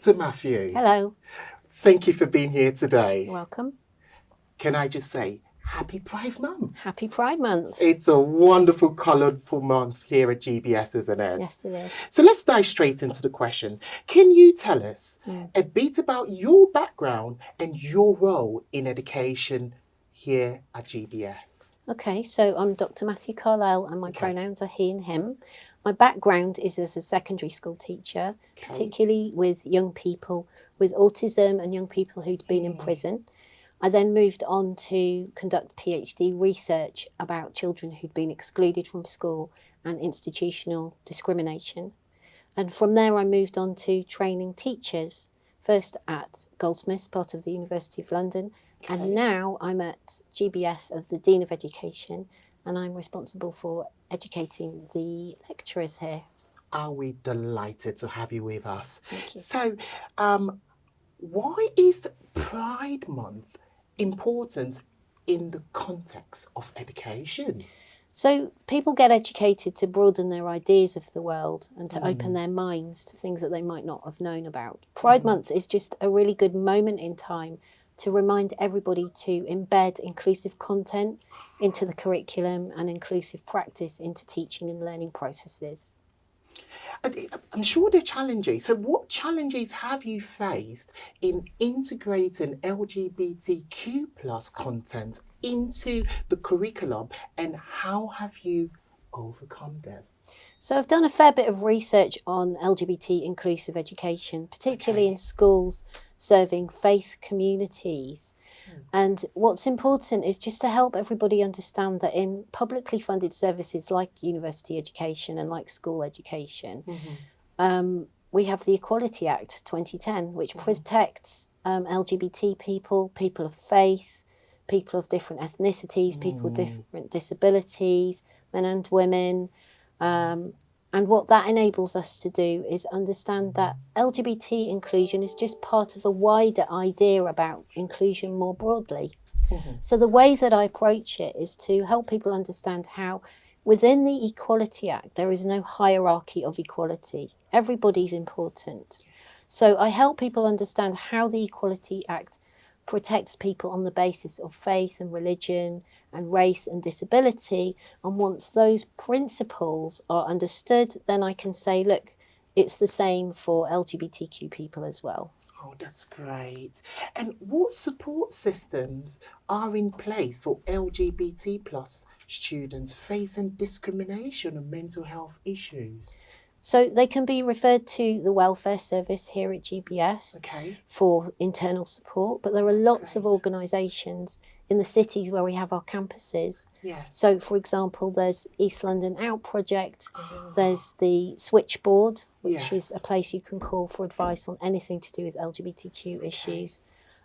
Dr. Matthew. Hello. Thank you for being here today. You're welcome. Can I just say, Happy Pride Month. Happy Pride Month. It's a wonderful, colourful month here at GBS, isn't it? Yes, it is. So let's dive straight into the question. Can you tell us a bit about your background and your role in education here at GBS? Okay, so I'm Dr. Matthew Carlisle and my pronouns are he and him. My background is as a secondary school teacher, particularly with young people with autism and young people who'd been in prison. I then moved on to conduct PhD research about children who'd been excluded from school and institutional discrimination. And from there I moved on to training teachers, first at Goldsmiths, part of the University of London, and now I'm at GBS as the Dean of Education, and I'm responsible for educating the lecturers here. Are we delighted to have you with us? Thank you. So, why is Pride Month important in the context of education? So people get educated to broaden their ideas of the world and to open their minds to things that they might not have known about. Pride Month is just a really good moment in time to remind everybody to embed inclusive content into the curriculum and inclusive practice into teaching and learning processes. I'm sure there are challenges. So what challenges have you faced in integrating LGBTQ plus content into the curriculum, and how have you overcome them? So I've done a fair bit of research on LGBT inclusive education, particularly in schools serving faith communities. And what's important is just to help everybody understand that in publicly funded services like university education and like school education, we have the Equality Act 2010, which protects LGBT people, people of faith, people of different ethnicities, people with different disabilities, men and women. And what that enables us to do is understand that LGBT inclusion is just part of a wider idea about inclusion more broadly. So the way that I approach it is to help people understand how within the Equality Act there is no hierarchy of equality. Everybody's important. So I help people understand how the Equality Act protects people on the basis of faith and religion and race and disability. And once those principles are understood, then I can say, look, it's the same for LGBTQ people as well. Oh, that's great. And what support systems are in place for LGBT plus students facing discrimination and mental health issues? So they can be referred to the welfare service here at GBS for internal support, but there are lots of organisations in the cities where we have our campuses. So, for example, there's East London Out Project, there's the Switchboard, which is a place you can call for advice on anything to do with LGBTQ issues.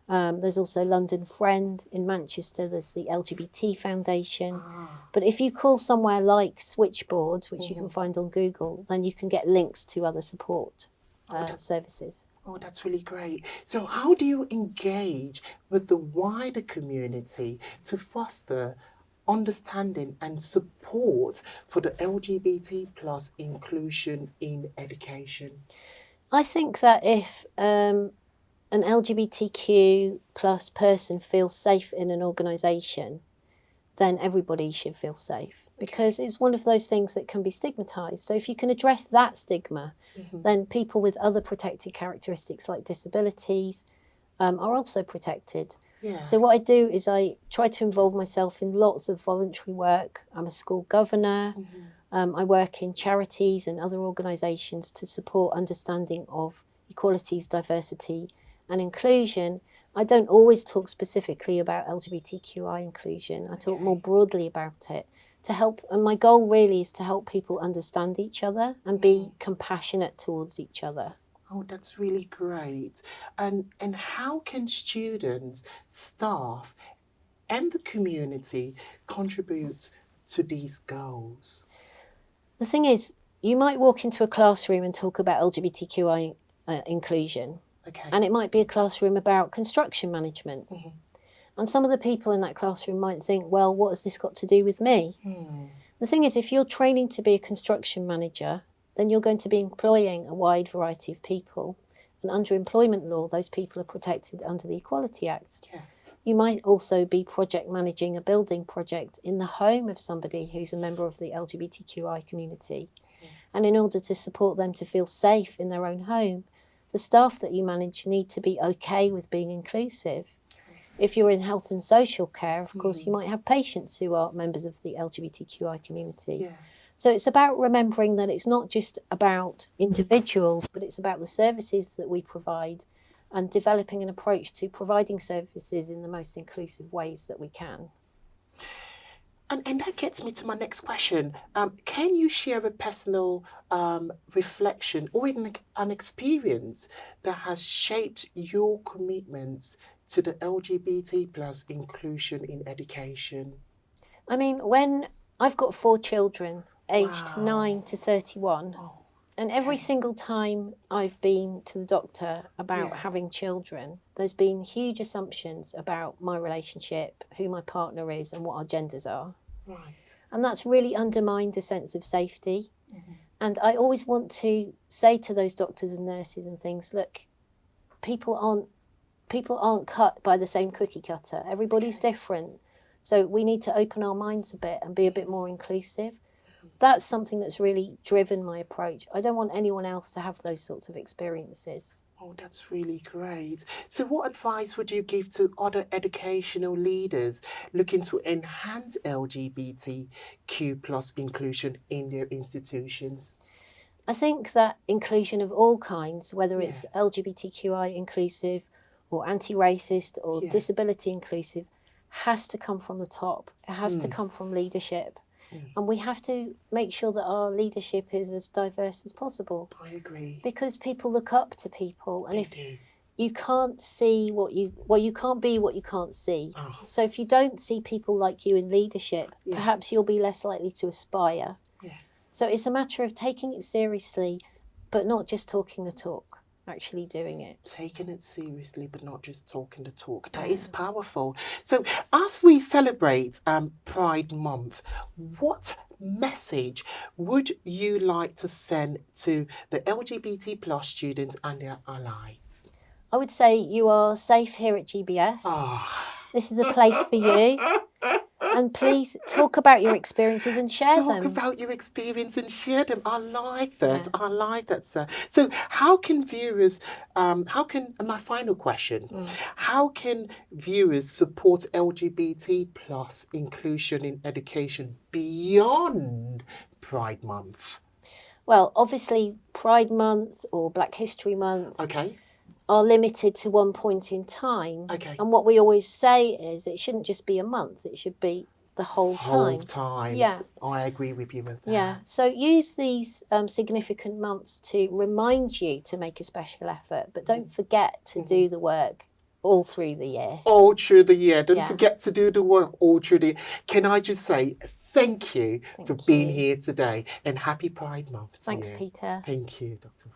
There's also London Friend in Manchester, there's the LGBT Foundation. But if you call somewhere like Switchboard, which you can find on Google, then you can get links to other support services. Oh, that's really great. So how do you engage with the wider community to foster understanding and support for the LGBT plus inclusion in education? I think that if an LGBTQ plus person feels safe in an organisation, then everybody should feel safe, because it's one of those things that can be stigmatised. So if you can address that stigma, then people with other protected characteristics like disabilities are also protected. So what I do is I try to involve myself in lots of voluntary work. I'm a school governor. I work in charities and other organisations to support understanding of equalities, diversity and inclusion. I don't always talk specifically about LGBTQI inclusion. I talk more broadly about it to help, and my goal really is to help people understand each other and be compassionate towards each other. Oh, that's really great. And how can students, staff and the community contribute to these goals? The thing is, you might walk into a classroom and talk about LGBTQI inclusion. And it might be a classroom about construction management. And some of the people in that classroom might think, well, what has this got to do with me? The thing is, if you're training to be a construction manager, then you're going to be employing a wide variety of people. an underemployment law, those people are protected under the Equality Act. Yes. You might also be project managing a building project in the home of somebody who's a member of the LGBTQI community. And in order to support them to feel safe in their own home, the staff that you manage need to be okay with being inclusive. If you're in health and social care, of course, you might have patients who are members of the LGBTQI community. Yeah. So it's about remembering that it's not just about individuals, but it's about the services that we provide and developing an approach to providing services in the most inclusive ways that we can. And that gets me to my next question. Can you share a personal reflection or even an experience that has shaped your commitments to the LGBT plus inclusion in education? I mean, when I've got 4 children aged Wow. 9 to 31, Oh, and every single time I've been to the doctor about Yes. having children, there's been huge assumptions about my relationship, who my partner is, and what our genders are. right. And that's really undermined a sense of safety. And I always want to say to those doctors and nurses and things, look, people aren't cut by the same cookie cutter. Everybody's different. So we need to open our minds a bit and be a bit more inclusive. That's something that's really driven my approach. I don't want anyone else to have those sorts of experiences. Oh, that's really great. So what advice would you give to other educational leaders looking to enhance LGBTQ plus inclusion in their institutions? I think that inclusion of all kinds, whether it's Yes. LGBTQI inclusive or anti-racist or Yeah. disability inclusive, has to come from the top. It has to come from leadership. And we have to make sure that our leadership is as diverse as possible, I agree. because people look up to people, and They if do. you can't see you can't be what you can't see. Oh. So if you don't see people like you in leadership, Yes. perhaps you'll be less likely to aspire. Yes. So it's a matter of taking it seriously, but not just talking the talk, actually doing it. Taking it seriously, but not just talking the talk. That is powerful. So as we celebrate Pride Month, what message would you like to send to the LGBT plus students and their allies? I would say you are safe here at GBS. Ah. This is a place for you. And please talk about your experiences and share Talk them. about your experience and share them. I like that. Yeah. I like that, sir. So how can viewers, and my final question, how can viewers support LGBT plus inclusion in education beyond Pride Month? Well, obviously, Pride Month or Black History Month Okay. are limited to one point in time. Okay. And what we always say is it shouldn't just be a month, it should be the whole time. Whole time. Yeah. I agree with you with that. Yeah, so use these significant months to remind you to make a special effort, but don't forget to do the work all through the year. All through the year. Don't Yeah. forget to do the work all through the year. Can I just say thank you for being you. here today, and happy Pride Month to Thanks, you. Peter. Thank you, Dr.